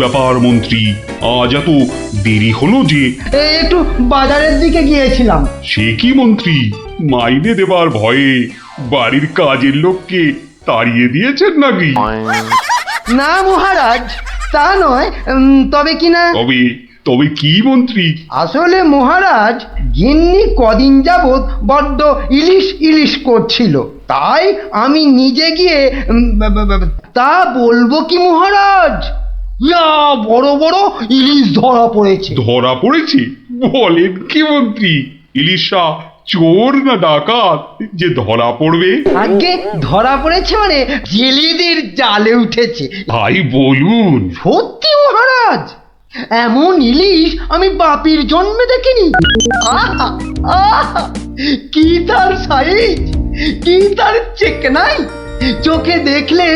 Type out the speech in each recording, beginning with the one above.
ব্যাপার মন্ত্রী, আজ এত দেরি হলো যে? একটু বাজারের দিকে গিয়েছিলাম। সে কি মন্ত্রী, মাইনে দেবার ভয়ে বাড়ির কাজের লোককে তাড়িয়ে দিয়েছেন নাকি? না মহারাজ, তা নয়, তবে কিনা তবে তবে কি মন্ত্রী? আসলে মহারাজ, গিন্নি কদিন যাবৎ বড্ড ইলিশ ইলিশ করছিল, তাই আমি নিজে গিয়ে তা বলবো কি মহারাজ, ইয়া বড় বড় ইলিশ ধরা পড়েছে। ধরা পড়েছে? বলেন কি মন্ত্রী? ইলিশা চোর না ডাকাত যে ধরা পড়বে? আগে ধরা পড়েছে মানে জেলেদের জালে উঠেছে। ভাই বলুন। সত্যি মহারাজ, এমন ইলিশ আমি বাপির জন্মে দেখিনি। আহা আহা, কি তার সাইজ, কি তার চেকনাই, চোখে দেখলে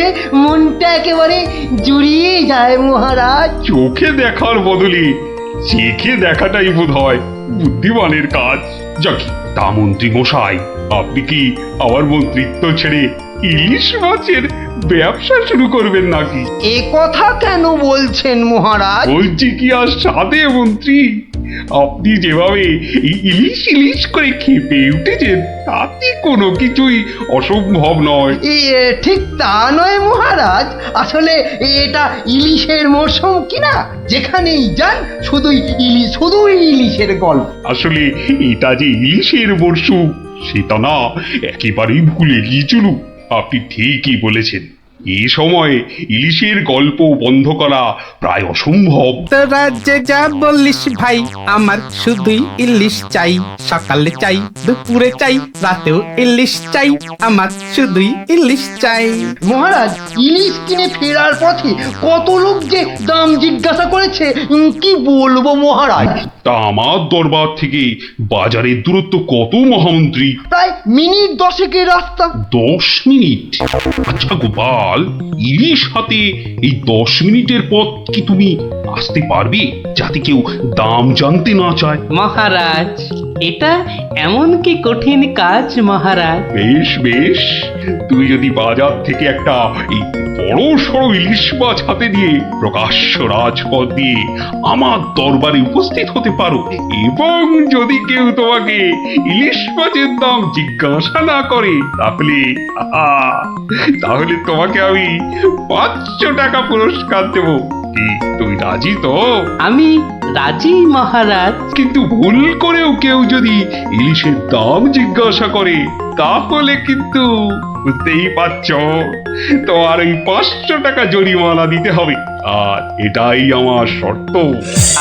মনটা একেবারে জুড়িয়ে যায় মহারাজ। চোখে দেখার বদলে চেখে দেখাটাই বোধ হয় বুদ্ধিমানের কাজ। যাকি, তা মন্ত্রী মশাই, আপনি কি আবার মন্ত্রিত্ব ছেড়ে ইলিশ মাছের ব্যবসা শুরু করবেন নাকি? এ কথা কেন বলছেন মহারাজ? বলছি কি আর সাধে মন্ত্রী, আপনি যেভাবে এই ইলিশ ইলিশ করে খেপে উঠেছেন তাতে কোনো কিছুই অসম্ভব নয়। ঠিক তা নয় মহারাজ, আসলে এটা ইলিশের মরশুম কিনা, যেখানেই যান শুধুই ইলিশ, শুধুই ইলিশের গল্প। আসলে এটা যে ইলিশের মরশুম সেটা না একেবারেই ভুলে গিয়েছিল। আপনি ঠিকই বলেছেন, এই সময় ইলিশের গল্প বন্ধ করা প্রায় অসম্ভব। তোরা যে যা বললিস ভাই, আমার শুধুই ইলিশ চাই। সকালে চাই, দুপুরে চাই, রাতেও ইলিশ চাই। আমার শুধুই ইলিশ চাই। মহারাজ, ইলিশ কিনে ফেরার পথে কত লোক যে দাম জিজ্ঞাসা করেছে, কি বলবো মহারাজ। তা আমার দরবার থেকে বাজারের দূরত্ব কত মহামন্ত্রী? প্রায় মিনিট 10 রাস্তা। 10 মিনিট? আচ্ছা গোপাল, ইলিশ হাতে এই 10 মিনিটের পথ কি তুমি আসতে পারবে, যাতে কেউ দাম জানতে না চায়? মহারাজ, এটা এমন কি কঠিন কাজ মহারাজ? বেশ বেশ, তুমি যদি বাজার থেকে একটা এই বড় সড়ো ইলিশ মাছ হাতে দিয়ে প্রকাশ্য রাজপথ দিয়ে আমার দরবারে উপস্থিত হতে পারো, এবং যদি কেউ তোমাকে ইলিশ মাছের দাম জিজ্ঞাসা না করে, তাহলে তাহলে তোমাকে আমি 500 টাকা পুরস্কার দেব। কি তুমি রাজি তো? আমি রাজি মহারাজ। কিন্তু ভুল করেও কেউ যদি ইলিশের দাম জিজ্ঞাসা করে, তাহলে কিন্তু বুঝতেই পারছো, তোমার ওই 500 টাকা জরিমানা দিতে হবে। আর এটাই আমার শর্ত।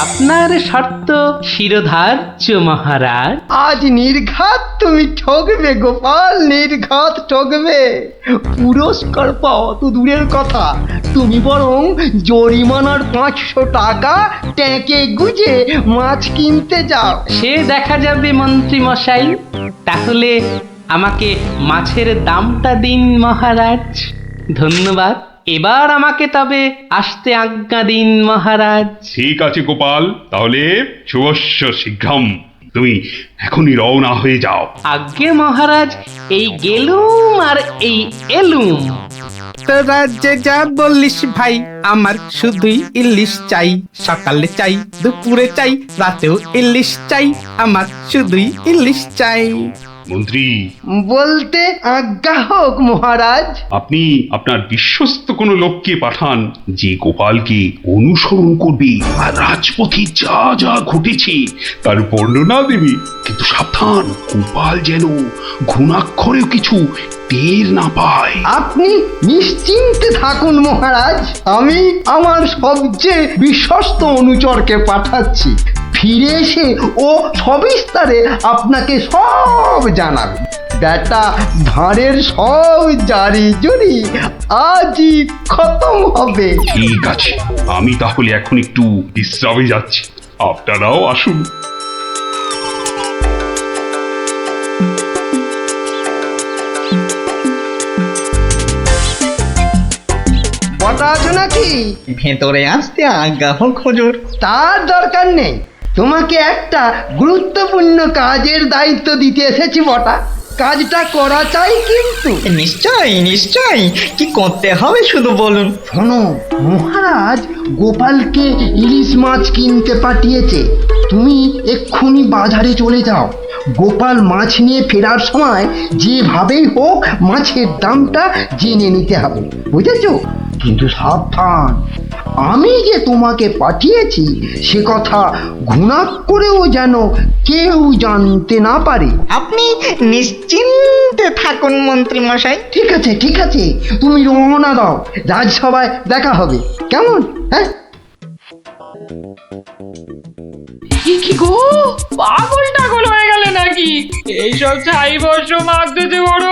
আপনার শর্ত শিরোধার্য মহারাজ। আজ নির্ঘাত তুমি ঠকবে গোপাল, নির্ঘাত ঠকবে। পুরস্কার পাওয়া তো দূরের কথা, তুমি বরং জরিমানার 500 টাকা ট্যাঁকে গুজে মাছ কিনতে যাও। সে দেখা যাবে মন্ত্রী মশাই। তাহলে আমাকে মাছের দামটা দিন মহারাজ। ধন্যবাদ। এবার আমাকে তবে আসতে আজ্ঞা দিন মহারাজ। ঠিক আছে গোপাল, তাহলে শুভস্য শীঘ্রম। তুমি এখনই রওনা হয়ে যাও। আজ্ঞে মহারাজ, এই গেলুম আর এই এলুম। তোরা যে যা বললিস ভাই, আমার শুধুই ইলিশ চাই। সকালে চাই, দুপুরে চাই, রাতেও ইলিশ চাই। আমার শুধুই ইলিশ চাই। মন্ত্রী, বলতে আজ্ঞা হোক মহারাজ। আপনি আপনার বিশ্বস্ত কোনো লোককে পাঠান, যে গোপালকে অনুসরণ করবে আর রাজপথে যা যা ঘটেছে তার বর্ণনা দেবে। কিন্তু সাবধান, গোপাল যেন ঘুণাক্ষরেও কিছু টের না পায়। আপনি নিশ্চিন্তে থাকুন মহারাজ, আমি আমার সবচেয়ে বিশ্বস্ত অনুচরকে পাঠাচ্ছি। ফিরে এসে ও সবিস্তারে আপনাকে সব জানাবে। বেটা ধারের সব জারি জুরি আজই খতম হবে। ঠিক আছে, আমি তাহলে এখন একটু বিশ্রামে যাচ্ছি, আপনারাও আসুন। বটা আছো নাকি? ভেতরে আসতে আজ্ঞা হোক হুজুর। তার দরকার নেই, তোমাকে একটা গুরুত্বপূর্ণ কাজের দায়িত্ব দিতে এসেছি বটা। কাজটা করা চাই কিন্তু। নিশ্চয়ই নিশ্চয়ই, কি করতে হবে শুধু বলুন। শোনো, মহারাজ গোপালকে ইলিশ মাছ কিনতে পাঠিয়েছে। তুমি এক্ষুনি বাজারে চলে যাও। গোপাল মাছ নিয়ে ফেরার সময় যেভাবেই হোক মাছের দামটা জেনে নিতে হবে, বুঝেছো? কিন্তু সাবধান, আমি যে তোমাকে পাঠিয়েছি সে কথা ঘুণাক করেও যেন কেউ জানতে না পারে। আপনি নিশ্চিন্তে থাকুন মন্ত্রী মশাই। ঠিক আছে ঠিক আছে, তুমি রওনা দাও, রাজসভায় দেখা হবে, কেমন? হ্যাঁ, কি গো, পাগল টাগল হয়ে গেলে নাকি? এইসব ছাই বর্ষ মাগতেছে বড়।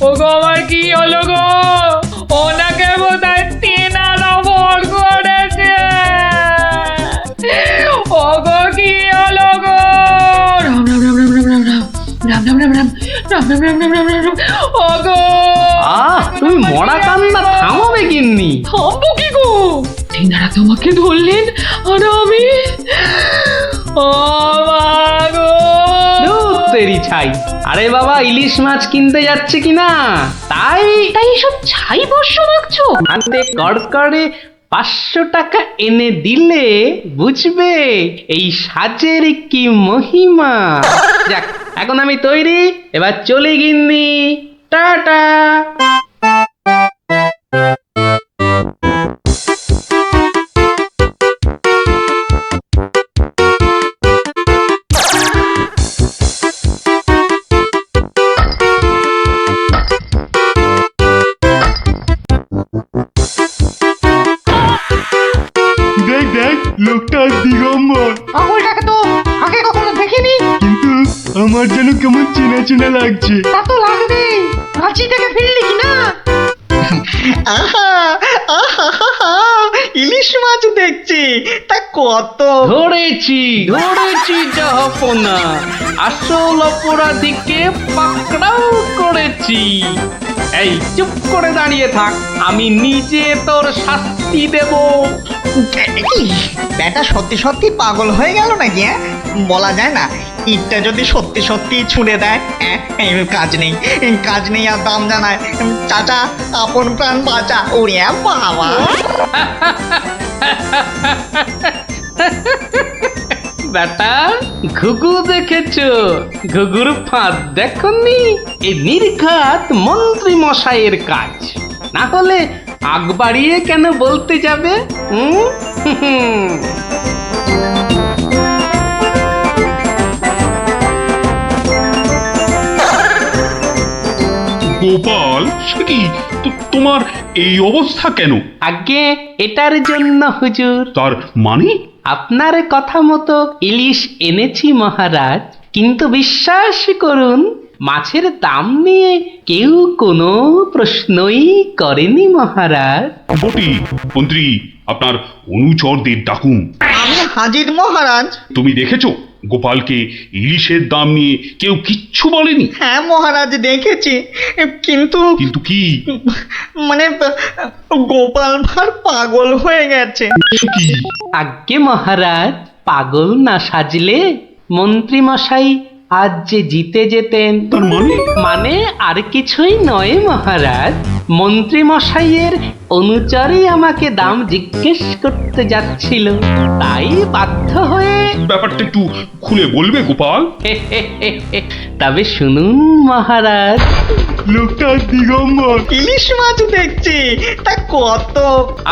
ও গো, আমার কি হলো গো? ওনাকে বোধহয় তেনারা ভর করেছে। ও গো, কি হলো গো? রাম রাম রাম রাম রাম রাম রাম রাম রাম রাম রাম রাম রাম রাম রাম রাম রাম। ও গো, তুমি মরা কান্না থামাবে গিন্নি? থামবো কি গো? তেনারা তোমাকে ধরলেন আর আমি, ও মা গো। ধুর তেরি ছাই। আরে বাবা, ইলিশ মাছ কিনতে যাচ্ছে কিনা, তাই তাই এসব ছাই বর্ষ মাগছো? হাতে কড়কড়ে 500 টাকা এনে দিলে বুঝবে এই সাজের কি মহিমা। যাক, এখন আমি তৈরি, এবার চলে গিন্নি, টাটা। দেখ দেখ, লোকটা দিগম্বর, পাগলটাকে তো আগে কখনো দেখিনি। কিন্তু আমার যেন কেমন চেনা চেনা লাগছে। তা তো লাগবেই, রাঁচি থেকে ফিরলি কি না? আহা আহা আহা, ইলিশ মাছ দেখছি, তা কত। ধরেছি ধরেছি জাহাপনা, আসল অপরাধীকে পাকড়াও করেছি। এই চুপ করে দাঁড়িয়ে থাক, আমি নিজে তোর শাস্তি দেব। কি ব্যাটা সত্যি সত্যি পাগল হয়ে গেল নাকি? বলা যায় না, ইটটা যদি সত্যি সত্যি ছুঁড়ে দেয়, কাজ নেই, কাজ নেই আর দাম জানায়। চাচা, আপন প্রাণ বাঁচা। ওরে বাবা, বেটা, ঘুঘু দেখেছো? ঘুঘুর ফাঁদ দেখনি? এই নির্ঘাত মন্ত্রী মশাইয়ের কাজ। না হলে আগ বাড়িয়ে কেন বলতে যাবে? হুম। গোপাল, সে কি, তোমার এই অবস্থা কেন? আগে এটার জন্য হুজুর, তার মানে? আপনার কথা মতো ইলিশ এনেছি মহারাজ, কিন্তু বিশ্বাস করুন মাছের দাম নিয়ে কেউ কোনো প্রশ্নই করেনি মহারাজ। বটি, মন্ত্রী, আপনার অনুচরদের ডাকুন। আমি হাজির মহারাজ। তুমি দেখেছো গোপালকে ইলিশের দাম নিয়ে কেউ কিচ্ছু বলেনি? হ্যাঁ মহারাজ, দেখেছি, কিন্তু কিন্তু কি? মানে গোপাল ভাঁড় পাগল হয়ে গেছে। সে কি? আজ্ঞে মহারাজ, পাগল না সাজলে মন্ত্রী মশাই আজ যে জিতে যেতেন। তার মানে? মানে আর কিছুই নয় মহারাজ, মন্ত্রী মশাইয়ের অনুচরই আমাকে দাম জিজ্ঞেস করতে যাচ্ছিল, তাই বাধ্য হয়ে ব্যাপারটা একটু খুলে বলবে গোপাল? তবে শুনুন মহারাজ, লোকটা দিগম্বর। ইলিশ মাছ দেখছি, তা কত।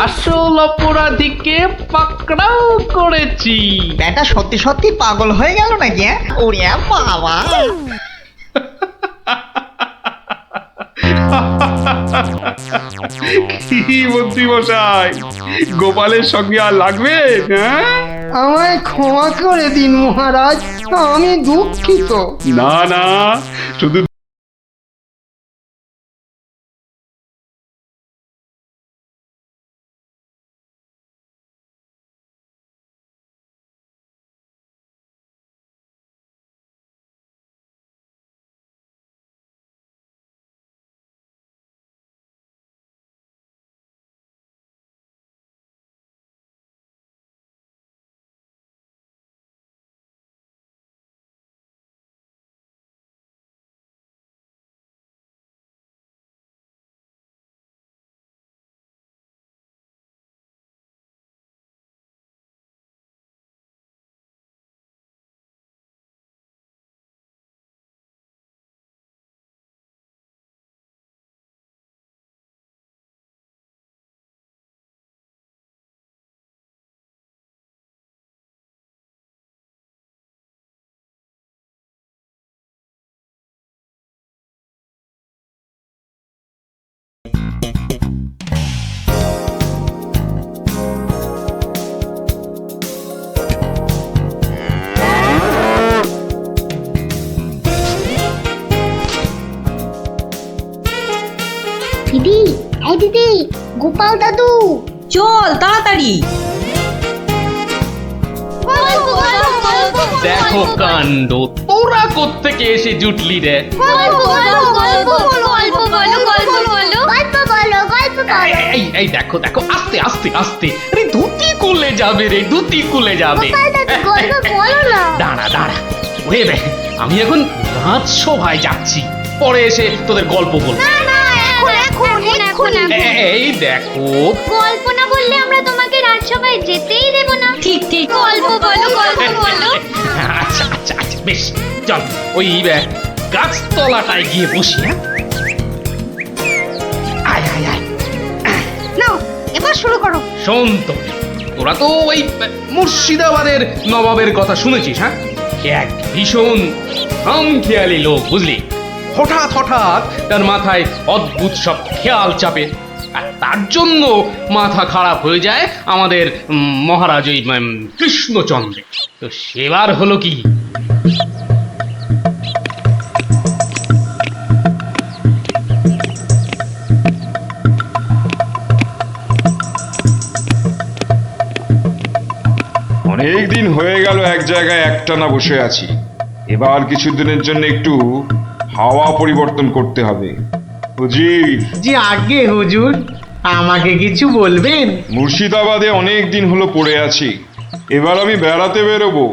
আসল অপরাধীকে পাকড়াও করেছি। ব্যাটা সত্যি সত্যি পাগল হয়ে গেল নাকি? ওরে বাবা, কি মন্ত্রী মশাই, গোপালের সঙ্গে আর লাগবে? হ্যাঁ, আমায় ক্ষমা করে দিন মহারাজ, আমি দুঃখিত। না না, শুধু তাড়াতাড়ি। দেখো কাণ্ড, তোরা কোত্থেকে এসে জুটলি রে? এই দেখো দেখো, আস্তে আস্তে আস্তে, আরে ধুতি খুলে যাবে রে, ধুতি খুলে যাবে। দাঁড়া দাঁড়া, ওরে রে, আমি এখন রাজসভায় যাচ্ছি, পরে এসে তোদের গল্প বলবো। এই দেখো, গল্প না বললে আমরা তোমাকে রাজসভায় যেতেই দেব না। ঠিক ঠিক। গল্প বলো, গল্প বলো। আচ্ছা আচ্ছা আচ্ছা, বেশ, চল ওই গাছতলাটায় গিয়ে বসি। হ্যাঁ, আয় আয় আয়। নাও এবার শুরু করো। শোন তো, তোরা তো ওই মুর্শিদাবাদের নবাবের কথা শুনেছিস? হ্যাঁ, এক ভীষণ খামখেয়ালি লোক, বুঝলি। হঠাৎ হঠাৎ তার মাথায় অদ্ভুত সব খেয়াল চাপে, আর তার জন্য মাথা খারাপ হয়ে যায় আমাদের মহারাজ ওই কৃষ্ণচন্দ্র। তো সেবার হলো কি, অনেক দিন হয়ে গেল এক জায়গায় একটানা বসে আছি। এবার কিছুদিনের জন্য একটু হাওয়া পরিবর্তন করতে হবে। হুজির, জি আগে হুজুর, আমাকে কিছু বলবেন? মুর্শিদাবাদে অনেক দিন হলো পড়ে আছি, এবার আমি বেড়াতে বেরোবো,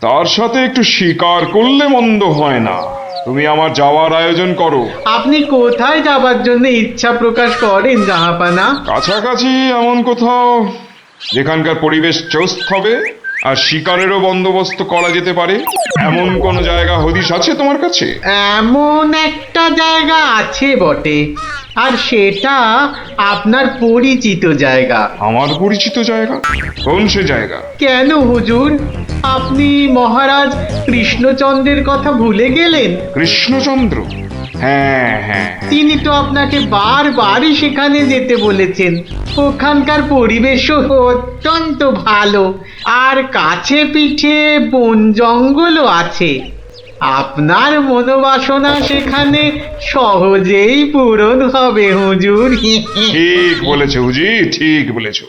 তার সাথে একটু শিকার করলে মন্দ হয় না। তুমি আমার যাওয়ার আয়োজন করো। আপনি কোথায় যাবার জন্য ইচ্ছা প্রকাশ করেন জাহাপানা? কাছাকাছি এমন কোথাও যেখানকার পরিবেশ চৌস্ত হবে আর শিকারেরও বন্দোবস্ত করা যেতে পারে, এমন কোন জায়গা হদিশ আছে তোমার কাছে? এমন একটা জায়গা আছে বটে, আর সেটা আপনার পরিচিত জায়গা। আমার পরিচিত জায়গা? কোন সে জায়গা? কেন হুজুর, আপনি মহারাজ কৃষ্ণচন্দ্রের কথা ভুলে গেলেন? কৃষ্ণচন্দ্র? হ্যাঁ হ্যাঁ, তিনি তো আপনাকে বারবারই সেখানে যেতে বলেছেন। ওখানকার পরিবেশও অত্যন্ত ভালো, আর কাছে পিঠে বন জঙ্গলও আছে। আপনার মনোবাসনা সেখানে সহজেই পূরণ হবে হুজুর। ঠিক বলেছো হুজি, ঠিক বলেছো।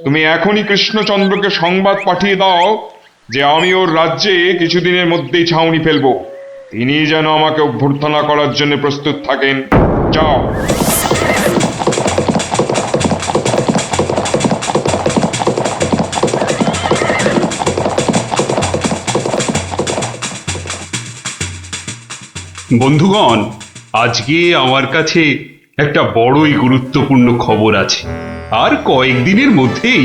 তুমি এখনই কৃষ্ণচন্দ্রকে সংবাদ পাঠিয়ে দাও যে আমি ওর রাজ্যে কিছুদিনের মধ্যেই ছাউনি ফেলবো। তিনি যেন আমাকে অভ্যর্থনা করার জন্য প্রস্তুত থাকেন। যাও। বন্ধুগণ, আজকে আমার কাছে একটা বড়ই গুরুত্বপূর্ণ খবর আছে। আর কয়েকদিনের মধ্যেই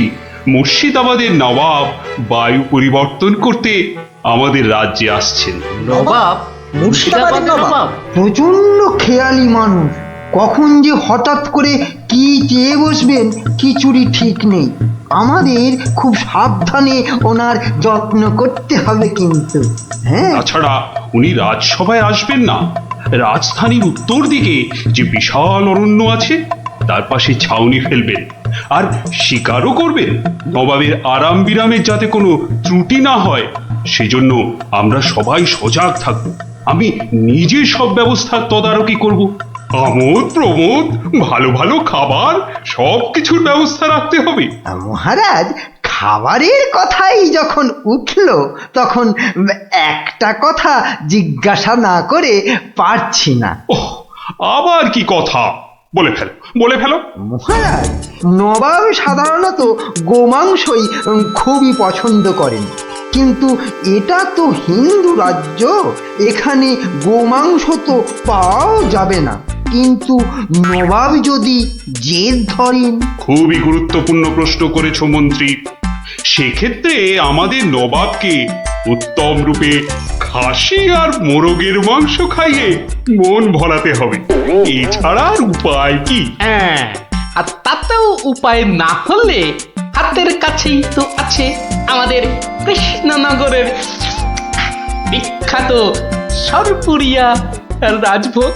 মুর্শিদাবাদের নবাব বায়ু পরিবর্তন করতে আমাদের রাজ্যে আসছেন। নবাব? মুর্শিদাবাদের নবাব? প্রচন্ড খেয়ালি মানুষ, কখন যে হঠাৎ করে কি চেয়ে বসবেন কিছুরই ঠিক নেই। আমাদের খুব সাবধানে ওনার যত্ন করতে হবে কিন্তু। হ্যাঁ, তাছাড়া উনি রাজসভায় আসবেন না, রাজধানীর উত্তর দিকে যে বিশাল অরণ্য আছে তার পাশে ছাউনি ফেলবেন, আর শিকারও করবেন। নবাবের আরাম বিরামের যাতে কোনো ত্রুটি না হয় সেজন্য আমরা সবাই সজাগ থাকব। আমি নিজে সব ব্যবস্থার তদারকি করব। আমোদ প্রমোদ, ভালো ভালো খাবার, সব কিছুর ব্যবস্থা রাখতে হবে। মহারাজ, খাবারের কথাই যখন উঠলো তখন একটা কথা জিজ্ঞাসা না করে পারছি না। ওহ, আবার কি কথা? বলে ফেলো, বলে ফেলো। মহারাজ, নবাব সাধারণত গোমাংসই খুবই পছন্দ করেন, কিন্তু এটা তো হিন্দু রাজ্য, এখানে গোমাংস তো পাওয়াও যাবে না। কিন্তু নবাব যদি জেদ ধরেন। খুবই গুরুত্বপূর্ণ প্রশ্ন করেছো মন্ত্রী। সেক্ষেত্রে আমাদের নবাবকে উত্তম রূপে খাসি আর মোরগের মাংস খাইয়ে মন ভরাতে হবে। এছাড়া আর উপায় কি? হ্যাঁ, আর তাতেও উপায় না হলে হাতের কাছেই তো আছে আমাদের কৃষ্ণনগরের বিখ্যাত সরপুরিয়া রাজভোগ।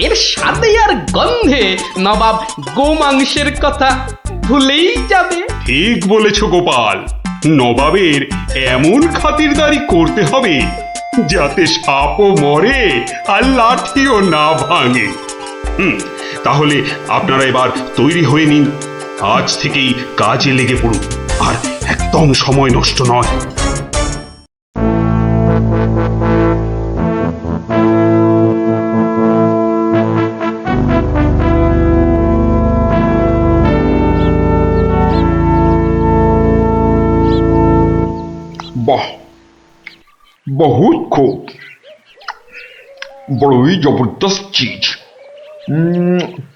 এর স্বাদে আর গন্ধে নবাব গোমাংসের কথা ভুলেই যাবে। ঠিক বলেছো গোপাল, নবাবের এমন খাতিরদারি করতে হবে যাতে সাপও মরে আর লাঠিও না ভাঙে। তাহলে আপনারা এবার তৈরি হয়ে নিন। আজ থেকেই কাজে লেগে পড়ুন, আর একদম সময় নষ্ট নয়। বাহ, বহুত খুব, বড়ই জবরদস্ত চিজ।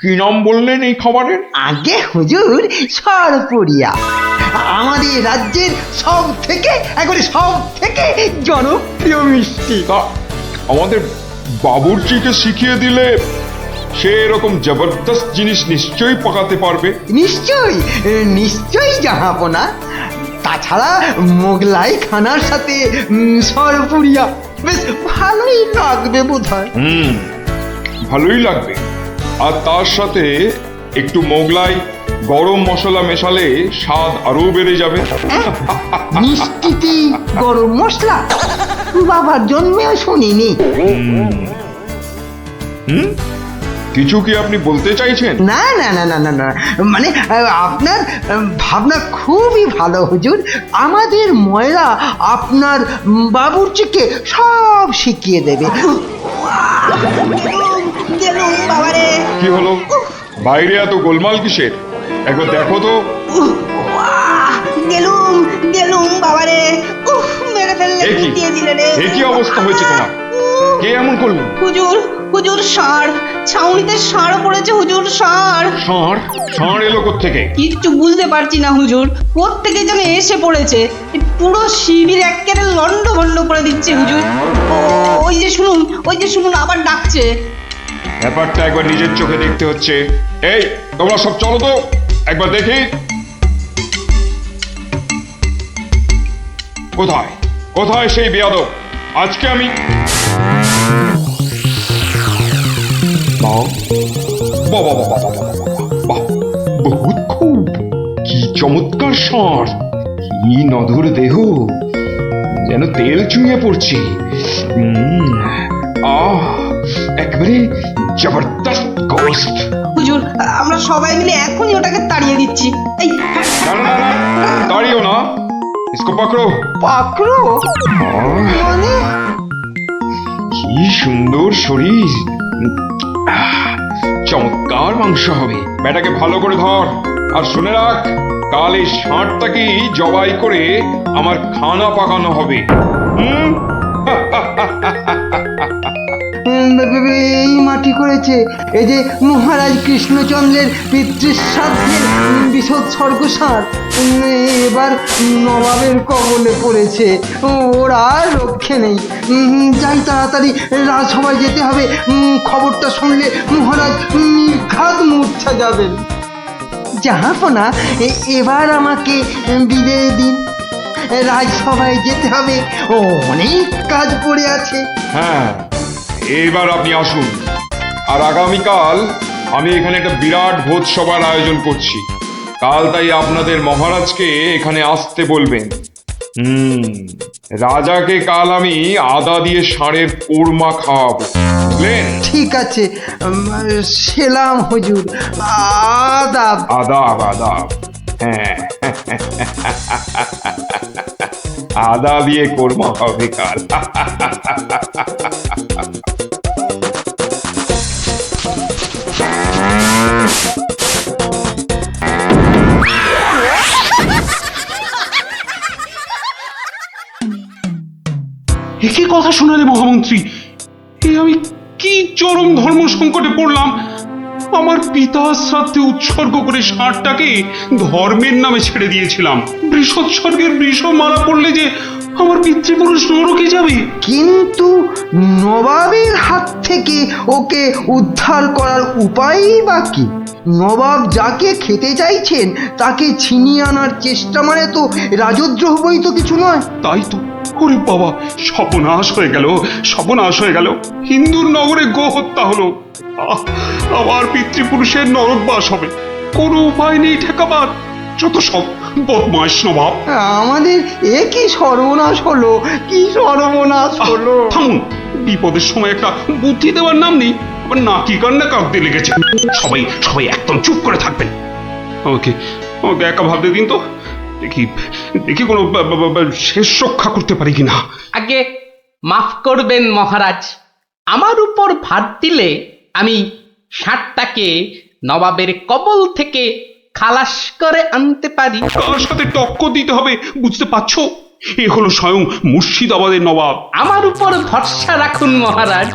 কি নাম বললেন এই খাবারের? আগে হুজুর সরপুরিয়া, আমাদের রাজ্যের সব থেকে জনপ্রিয় মিষ্টি। তা আমাদের বাবুর্চিকে শিখিয়ে দিলে সে এরকম জবরদস্ত জিনিস নিশ্চয়ই পাকাতে পারবে। নিশ্চয়ই জাহাপনা। তাছাড়া মোগলাই খানার সাথে সরপুরিয়া বেশ ভালোই লাগবে বোধহয়। ভালোই লাগবে। আর তার সাথে একটু মোগলাই গরম মশলা মেশালে স্বাদ আরো বেড়ে যাবে। মিষ্টিতে গরম মশলা বাবার জন্মেও শুনিনি। কিছু কি আপনি বলতে চাইছেন? না না না না না না, মানে আপনার ভাবনা খুবই ভালো হুজুর। আমাদের ময়রা আপনার বাবুর্চিকে সব শিখিয়ে দেবে। কি হলো, বাইরে এত গোলমাল কিসের? একবার দেখো তো। গেলুম বাবারে, মেরে ফেললে, এ কি? দিয়ে দিলে রে। এ কি অবস্থা হয়েছে তোমার? কে এমন করলো? হুজুর ষাঁড়, ছাউনিতে ষাঁড় পড়েছে হুজুর, ষাঁড়। ষাঁড় এলো কোত্থেকে? কিচ্ছু বুঝতে পারছি না হুজুর, কোত্থেকে যেন এসে পড়েছে, পুরো শিবির একেবারে লন্ডভন্ড করে দিচ্ছে হুজুর। ওই যে শুনুন আবার ডাকছে। ব্যাপারটা একবার নিজের চোখে দেখতে হচ্ছে। এই তোমরা সব চলো তো, একবার দেখি। কোথায় কোথায় সেই বেয়াদব? আজকে আমি বহুত খুব, কি চমৎকার ষাঁড়, কি নধর দেহ, যেন তেল চুইয়ে পড়ছে। একবারে জবরদস্ত গোস্ত। হুজুর আমরা সবাই মিলে এখনই ওটাকে তাড়িয়ে দিচ্ছি। এই না না না, দাঁড়িও না, ইসকো পাকড়ো। পাকড়ো মানে? কি সুন্দর শরীর, চমৎকার মাংস হবে। বেটাকে ভালো করে ধর, আর শুনে রাখ, কাল এই ষাঁড়টাকেই জবাই করে আমার খানা পাকানো হবে। এই মাটি করেছে, এই যে মহারাজ কৃষ্ণচন্দ্রের পিতৃশ্রাদ্ধের বিশোৎসর্গ সার এবার নবাবের কবলে পড়েছে। ওর আর রক্ষে নেই। যাই তাড়াতাড়ি রাজসভায় যেতে হবে। খবরটা শুনলে মহারাজ নির্ঘাত মূর্ছা যাবেন। জাহাপনা, এবার আমাকে বিদায় দিন। রাজসভায় যেতে হবে, অনেক কাজ পড়ে আছে। হ্যাঁ, এবার আপনি আসুন। আর আগামীকাল আমি এখানে একটা বিরাট ভোজসভার আয়োজন করছি। কাল তাই আপনাদের মহারাজকে এখানে আসতে বলবেন। রাজাকে কাল আমি আদা দিয়ে ষাঁড়ের কোরমা খাওয়াবো, বুঝলেন? ঠিক আছে, সেলাম হুজুর। আদাব। আদাব আদাব। হ্যাঁ, আদা দিয়ে কোরমা হবে কাল। একই কথা শোনালে মহামন্ত্রী, এ আমি কি চরম ধর্ম সংকটে পড়লাম। আমার পিতার শ্রাদ্ধে উৎসর্গ করে ষাঁড়টাকে ধর্মের নামে ছেড়ে দিয়েছিলাম। বৃষোৎসর্গের বৃষ মারা পড়লে যে আমার পিতৃপুরুষ নরকে যাবে। কিন্তু নবাবের হাত থেকে ওকে উদ্ধার করার উপায়ই বা কি? নবাব যাকে খেতে চাইছেন তাকে ছিনিয়ে আনার চেষ্টা মানে তো রাজদ্রোহ বই তো কিছু নয়। তাই তো, ওরে বাবা, সর্বনাশ হয়ে গেল, সর্বনাশ হয়ে গেল। হিন্দুর নগরে গো হত্যা হলো, আমার পিতৃপুরুষের নরকবাস হবে। কোনো উপায় নেই ঠেকাবার। যত সব বদমাইশ নবাব। আমাদের এ কি সর্বনাশ হলো, কি সর্বনাশ হলো! থামুন, বিপদের সময় একটা বুদ্ধি দেওয়ার নাম নেই, আবার নাকি কান্না কাঁদতে লেগেছে। সবাই সবাই একদম চুপ করে থাকবেন। আমাকে আমাকে একা ভাবতে দিন তো, দেখি দেখি কোনো শেষ রক্ষা করতে পারি কিনা। আগে মাফ করবেন মহারাজ, আমার উপর ভার দিলে আমি ষাঁড়টাকে নবাবের কবল থেকে খালাস করে আনতে পারি। কার সাথে টক্কর দিতে হবে বুঝতে পারছো? এ হলো স্বয়ং মুর্শিদাবাদের নবাব। আমার উপর ভরসা রাখুন মহারাজ,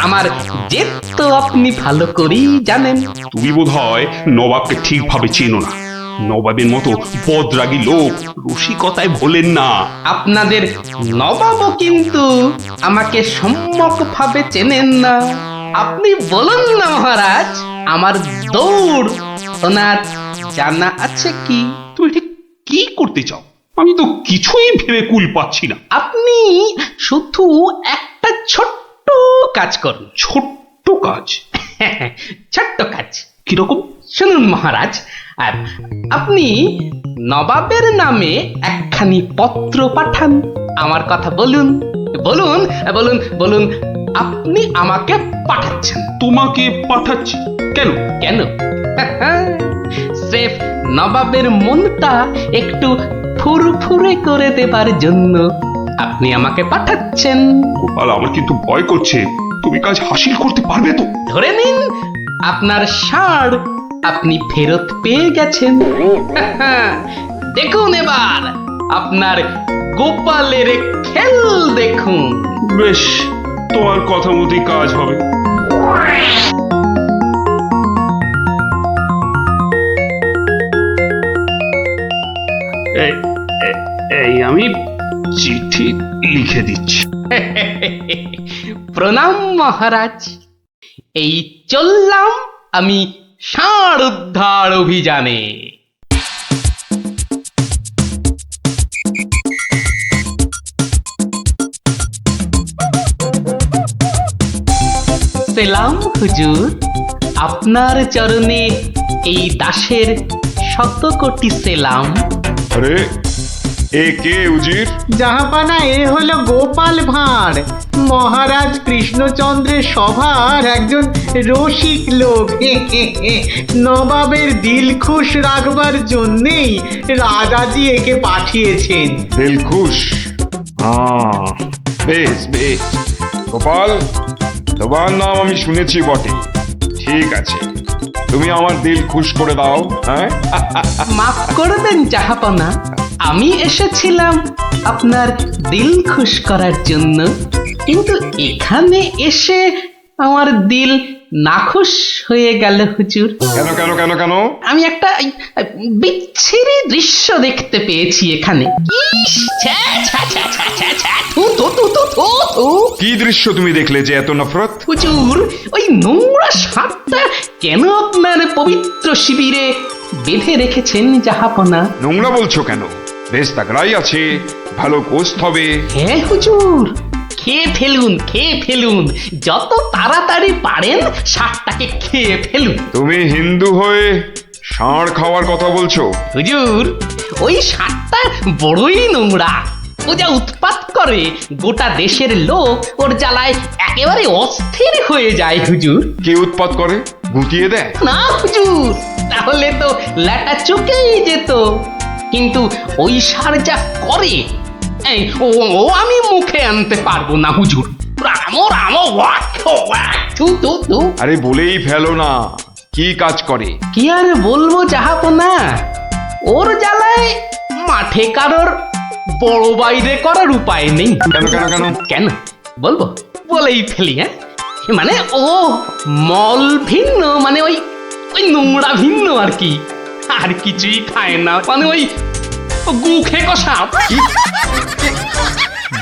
আমার জেদ তো আপনি ভালো করেই জানেন। তুমি বোধহয় নবাবকে ঠিকভাবে চেনো না। নবাবের মতো বদরাগী লোক রসিকতায় ভোলেন না। আপনাদের নবাবও কিন্তু আমাকে সম্যকভাবে চেনেন না। আপনি বলুন না মহারাজ, আমার দৌড় ওনার জানা আছে কি? তুমি ঠিক কি করতে চাও? আমি তো কিছুই ভেবে কুল পাচ্ছি না। আপনি শুধু একটা ছোট্ট কাজ করুন। ছোট্ট কাজ? ছোট্ট কাজ কিরকম? শুনুন মহারাজ, আপনি নবাবের নামে একখানি পত্র পাঠান। আমার কথা বলুন বলুন বলুন বলুন, আপনি আমাকে পাঠাচ্ছেন। তোমাকে পাঠাচ্ছি? কেন? কেন? স্রেফ নবাবের মনটা একটু ফুরফুরে করে দেবার জন্য আপনি আমাকে পাঠাচ্ছেন। গোপাল, আমার কিন্তু ভয় করছে। তুমি কাজ হাসিল করতে পারবে তো? ধরে নিন আপনার ষাঁড় আপনি ফেরত পেয়ে গেছেন। দেখুন এবার আপনার গোপালের খেল দেখুন। বেশ, তোমার কথা মতোই কাজ হবে। এই আমি চিঠি লিখে দিচ্ছি। প্রণাম মহারাজ, এই চললাম আমি ষাঁড় উদ্ধার অভিযানে। সেলাম হুজুর, আপনার চরণে এই দাসের শত কোটি সেলাম। আরে এ কে উজির? জাহাপানা, এ হলো গোপাল ভাঁড়, মহারাজ কৃষ্ণচন্দ্রের সভার একজন রসিক লোক। নবাবের দিল খুশ রাখবার জন্যেই রাজাজি একে পাঠিয়েছেন। দিলখুশ? বেশ বেশ। গোপাল, তোমার নাম আমি শুনেছি বটে। ঠিক আছে, তুমি আমার দিল খুশ করে দাও। হ্যাঁ, মাফ করবেন জাহাপনা, আমি এসেছিলাম আপনার দিল খুশ করার জন্য, কিন্তু এখানে এসে আমার দিল নাখুশ হয়ে গেল হুজুর। কেন কেন কেন কেন? আমি একটা বিচ্ছিরি দৃশ্য দেখতে পেয়েছি এখানে। ইস, ছ্যা, ছ্যা, ছ্যা, ছ্যা, ছ্যা, ছ্যা, থু, থু, থু, থু, থু, থু। কি দৃশ্য তুমি দেখলে যে এত নফরত? হুজুর, ওই নোংরা সাপটা কেন আপনার পবিত্র শিবিরে বেঁধে রেখেছেন জাহাপনা? নোংরা বলছো কেন? বেশ তাগড়াই আছে, ভালো গোস্ত হবে। হ্যাঁ হুজুর, খেয়ে ফেলুন, খেয়ে ফেলুন, যত তাড়াতাড়ি পারেন সাপটাকে খেয়ে ফেলুন। তুমি হিন্দু হয়ে ষাঁড় খাওয়ার কথা বলছো? হুজুর, ওই সাপটা বড়ই নোংরা। ও যা উৎপাত করে, গোটা দেশের লোক ওর জ্বালায় একেবারে অস্থির হয়ে যায় হুজুর। কে উৎপাত করে? গুটিয়ে দেয়? না হুজুর, তাহলে তো ল্যাটা চুকেই যেত। কিন্তু ওই সার যা করে, এই ও আমি মুখে আনতে পারবো না হুজুর। রামো রামো ওয়াক ওয়াক, থু থু থু। আরে বলেই ফেলো না, কি কাজ করে? কি আর বলবো জাহাপনা, ওর জ্বালায় মাঠে কারোর বড় বাইরে করার উপায় নেই। কেন কেন কেন? কেন বলবো? বলেই ফেলি। হ্যাঁ, মানে ও মল ভিন্ন, মানে ওই ওই নোংরা ভিন্ন আর কি, আর কিছুই খায় না। মানে ওই গু খেকো সাপ।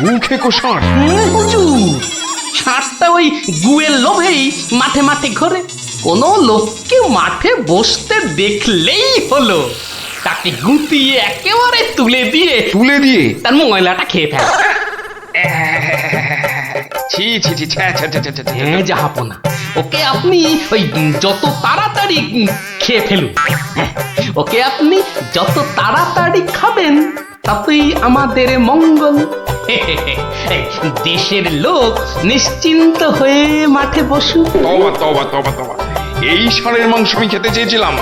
গু খেকো ষাঁড়? হুজুর, সাপটা ওই গুয়ের লোভেই মাঠে মাঠে ঘোরে। কোনো লোককে মাঠে বসতে দেখলেই হলো তাকে গুটিয়ে একেবারে তুলে দিয়ে তার ময়লাটা খেয়ে ফেলে। ছি ছি ছি, ছ্যা, ছ্যা, ছ্যা, ছ্যা, ছ্যা। হ্যাঁ জাহাপনা, ওকে আপনি ওই যত তাড়াতাড়ি খেয়ে ফেলুন। হ্যাঁ, ওকে আপনি যত তাড়াতাড়ি খাবেন ততই আমাদের মঙ্গল। এই দেশের লোক নিশ্চিন্ত হয়ে মাঠে বসুক। তবা তবা তবা তবা, এই ষাঁড়ের মাংস আমি খেতে চেয়েছিলাম।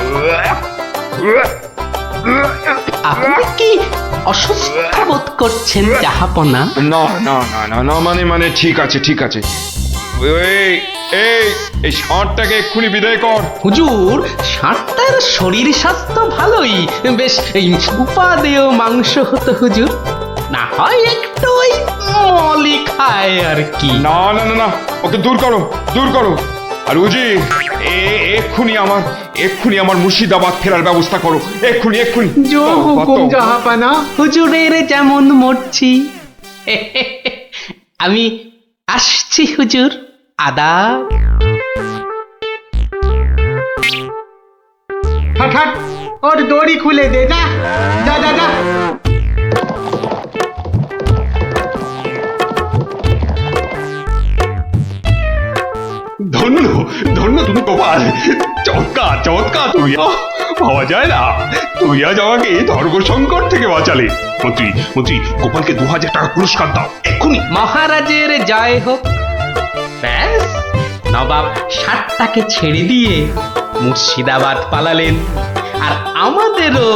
আপনি কি অসুস্থ বোধ করছেন জাহাপনা? না না না না না মানে ঠিক আছে ঠিক আছে। এই এই এই ষাঁড়টাকে এক্ষুনি বিদায় কর। হুজুর, ষাঁড়টার শরীর স্বাস্থ্য ভালোই, বেশ এই উপাদেয় মাংস হতো হুজুর, না হয় একটু ওই মলি খায় আর কি। না না না না, ওকে দূর করো দূর করো। আর উজি এক্ষুনি আমার মুর্শিদাবাদ ফেরার ব্যবস্থা করো, এক্ষুনি এক্ষুনি। জো হুকুম জাহাপানা। হুজুরের যেমন মরছি। আমি আসছি হুজুর, আদাব। হাট হাট, ওর দড়ি খুলে দে, যা যা যা যা। ধন্য ধন্য তুমি গোপাল, চমৎকার চমৎকার তুমি। ভাবা যায় না তুই আজ আমাকে ধর্ম সংকট থেকে বাঁচালে। মন্ত্রী মন্ত্রী গোপালকে 2000 টাকা পুরস্কার দাও এক্ষুনি। মহারাজের জয় হোক। ব্যাস, নবাব ষাটটাকে ছেড়ে দিয়ে মুর্শিদাবাদ পালালেন, আর আমাদেরও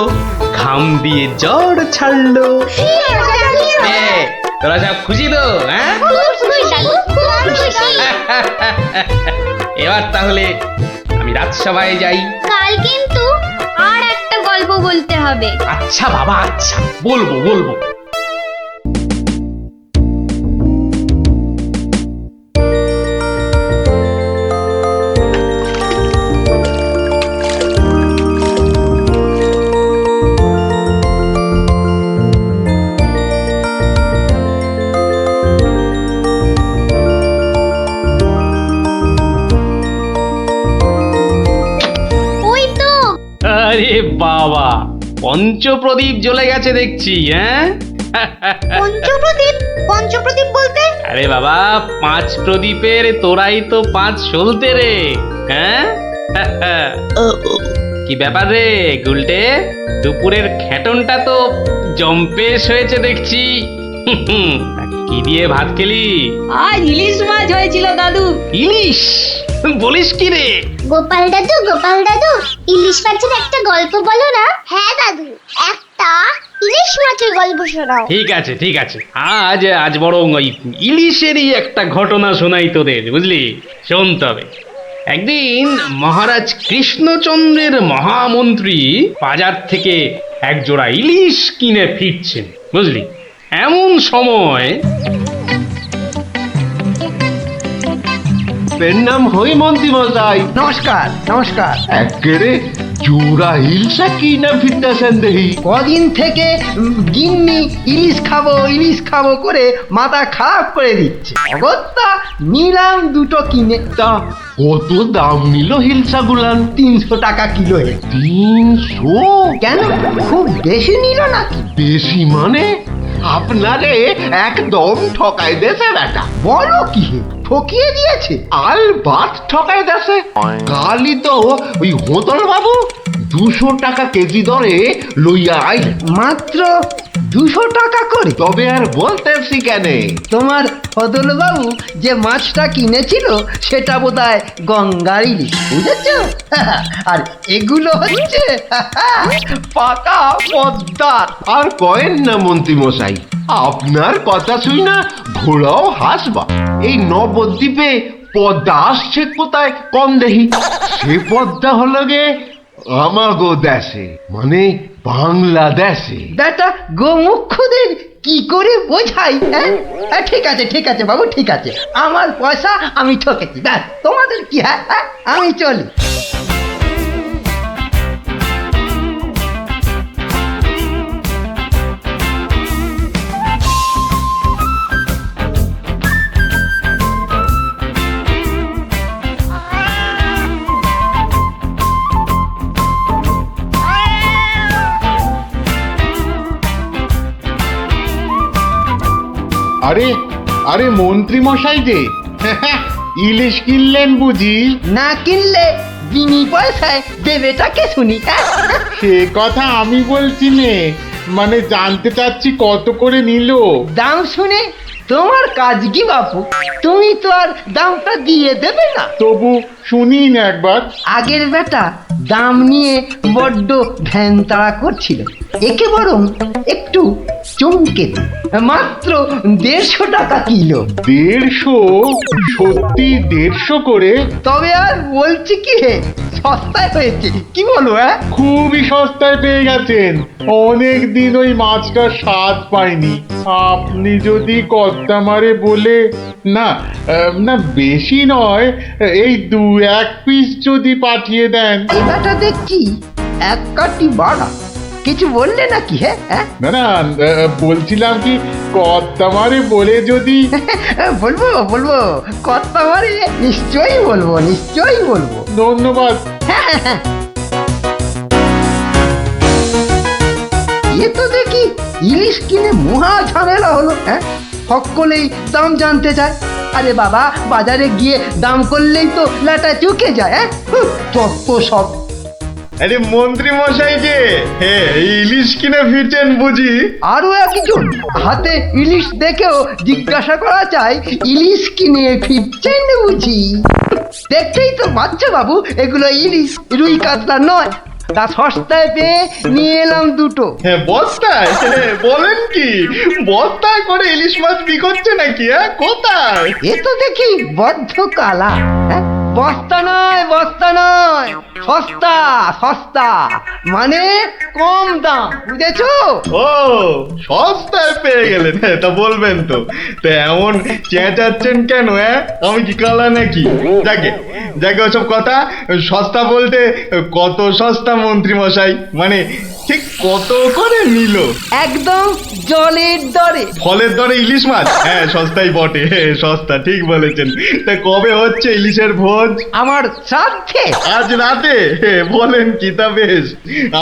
ঘাম দিয়ে জ্বর ছাড়লো। তোরা সব খুশি তো? হ্যাঁ, এবার তাহলে আমি রাজসভায় যাই। কাল কিন্তু আর একটা গল্প বলতে হবে। আচ্ছা বাবা, আচ্ছা, বলবো বলবো। ওই তো আরে বাবা, পঞ্চপ্রদীপ জ্বলে গেছে দেখছি। হ্যাঁ, পঞ্চপ্রদীপ। পঞ্চপ্রদীপ বলতে? আরে বাবা, 5 প্রদীপের তোরাই তো 5 সলতে রে। হ্যাঁ, কি ব্যাপার রে গুলটে, দুপুরের খেটনটা তো জম্পেশ হয়েছে দেখছি। কি দিয়ে ভাত খেলি? আজ ইলিশ মাছ হয়েছিল দাদু। ইলিশ? বলিস কি রে? গোপাল দাদু ইলিশ মাছের একটা গল্প বলো না। হ্যাঁ দাদু, একটা ইলিশ মাছের গল্প শোনাও। ঠিক আছে ঠিক আছে, আজ বরং ওই ইলিশেরই একটা ঘটনা শোনাই তোদের, বুঝলি? শোন তবে। একদিন মহারাজ কৃষ্ণচন্দ্রের মহামন্ত্রী বাজার থেকে এক জোড়া ইলিশ কিনে ফিরছেন, বুঝলি? এমন সময় নাম হই মন্ত্রী মশাই। নমস্কার নমস্কার। একেরে জোড়া হিলসা কি না ফিরতেছেন দেখি। কদিন থেকে গিন্নি ইলিশ খাবো করে মাথা খারাপ করে দিচ্ছে। অগত্যা নিলাম দুটো কিনে। তা কত দাম নিল হিলসা গুলান? 300 টাকা কিলো। 300? কেন, খুব বেশি নিল নাকি? বেশি মানে? আপনারে একদম ঠকাই দেছে বেটা। বলো কি হে, ঠকিয়ে দিয়েছে? আল বাত ঠকাই দেছে। কালই তো ওই হোতল বাবু 200 টাকা কেজি দরে লইয়া আইল। মাত্র 200 টাকা করে? তবে আর বলতেছি কেনে, তোমার ফদলবাবু যে মাছটা কিনেছিল সেটা বোধহয় গঙ্গার ইলিশ, বুঝেছ? আর এগুলো হচ্ছে পাকা পদ্মার। আর কয়েন না মন্ত্রী মশাই, আপনার কথা শুই না ঘোড়াও হাসবা। এই নবদ্বীপে পদ্মা আসছে কোথায় কম দেখি। সে পদ্মা হলো গে আমাগো দেশে, মানে বাংলাদেশে। বেটা গোমুখদের কি করে বোঝাই? হ্যাঁ, ঠিক আছে বাবু, ঠিক আছে। আমার পয়সা আমি ঠকেছি, ব্যাস। তোমাদের কি? হ্যাঁ, আমি চলি। আরে আরে মন্ত্রী মশাই যে ইলিশ কিনলেন বুঝি? না কিনলে বিনি পয়সায় দেবেটাকে শুনি। সে কথা আমি বলছি নে, মানে জানতে চাচ্ছি কত করে নিল। দাম শুনে তোমার কাজ কি বাপু? তুমি তো আর দামটা দিয়ে দেবে না। তবু শুনিন একবার। আগের বেটা দাম নিয়ে বড্ড ভ্যান তাড়া করছিল, একে বরং একটু চমকে দিই। মাত্র 150 টাকা কিলো। 150? সত্যি 150 করে? তবে আর বলছি কি হে, সস্তায় হয়েছে, কি বলো? খুবই সস্তায় পেয়ে গেছেন। অনেক দিন ওই মাছটার স্বাদ পাইনি। আপনি যদি কর্তা মারে বলে না না বেশি নয়, এই 2-1 পিস যদি পাঠিয়ে দেন। এই বেটা দেখছি এক কাটি বাড়া, কিছু বললে নাকি? হ্যাঁ না না, বলছিলাম কি কর্তা মারে বলে যদি। বলবো বলবো, কথা মারে নিশ্চয়ই বলবো, নিশ্চয়ই বলবো। ধন্যবাদ। এ তো দেখি ইলিশ কিনে মহা ঝামেলা হলো। সকলেই দাম জানতে চায়। আরে বাবা, বাজারে গিয়ে দাম করলেই তো লাটা চুকে যায়। যত সব। আরে মন্ত্রী মশাই যে ইলিশ কিনে ফিরছেন বুঝি? আরো একজন হাতে ইলিশ দেখেও জিজ্ঞাসা করা চাই, ইলিশ কিনে ফিরছেন বুঝি? দেখতেই তো বাচ্চা বাবু, এগুলো ইলিশ, রুই কাতলা নয়। তা সস্তায় পেয়ে নিয়ে এলাম দুটো। বস্তায়? বলেন কি বস্তায় করে ইলিশ মাছ বিকোচ্ছে নাকি? কোথায়? এ তো দেখি বদ্ধ কালা। বস্তা নয়, বস্তা নয়, সস্তা সস্তা, মানে কম দাম, বুঝেছো? ও, সস্তায় পেয়ে গেলেন? তা বলবেন তো। তা এমন চেঁচাচ্ছেন কেন? আমি কি কালা নাকি? যাকে যাকে ওসব কথা। সস্তা বলতে কত সস্তা মন্ত্রী মশাই? মানে ঠিক কত করে নিল? একদম জলের দরে। ফলের দরে ইলিশ মাছ? সস্তাই বটে, সস্তা, ঠিক বলেছেন। তা কবে হচ্ছে ইলিশের ভোজ? আমার শ্রাদ্ধে। আজ রাতে? বলেন কি? তা বেশ,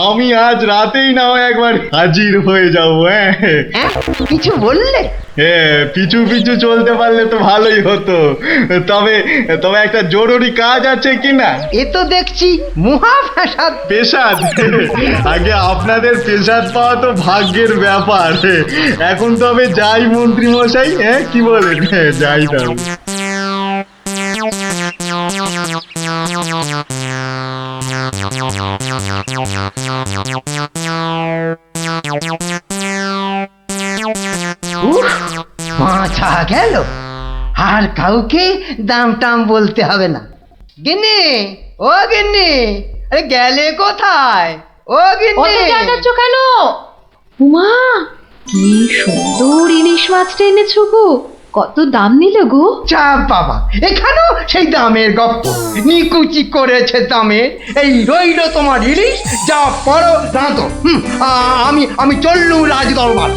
আমি আজ রাতেই না হয় একবার হাজির হয়ে যাবো। কিছু বললে? পিছু পিছু চলতে পারলে তো ভালোই হতো। তবে তবে একটা জরুরি কাজ আছে কিনা? এ তো দেখছি মহা ফ্যাসাদ। পেশাদ? আগে আপনাদের পেশাদ পাওয়া তো ভাগ্যের ব্যাপার। এখন তবে যাই মন্ত্রী মশাই, কি বলেন? যাই তবে। মাথা গেল, আর কাউকে দাম টাম বলতে হবে না। গিন্নি, ও গিন্নি, আরে গেলে কোথায়? ও গিন্নি, কেন? উমা, কি সুন্দর ইলিশ মাছটা এনেছো গো! কত দাম নিল গো? চা বাবা, এখানেও সেই দামের গপ্প। নিকুচি করেছে দামে। এই রইল তোমার ইলিশ, যা পড়ো দাঁতো। আমি চললুম রাজ দরবার।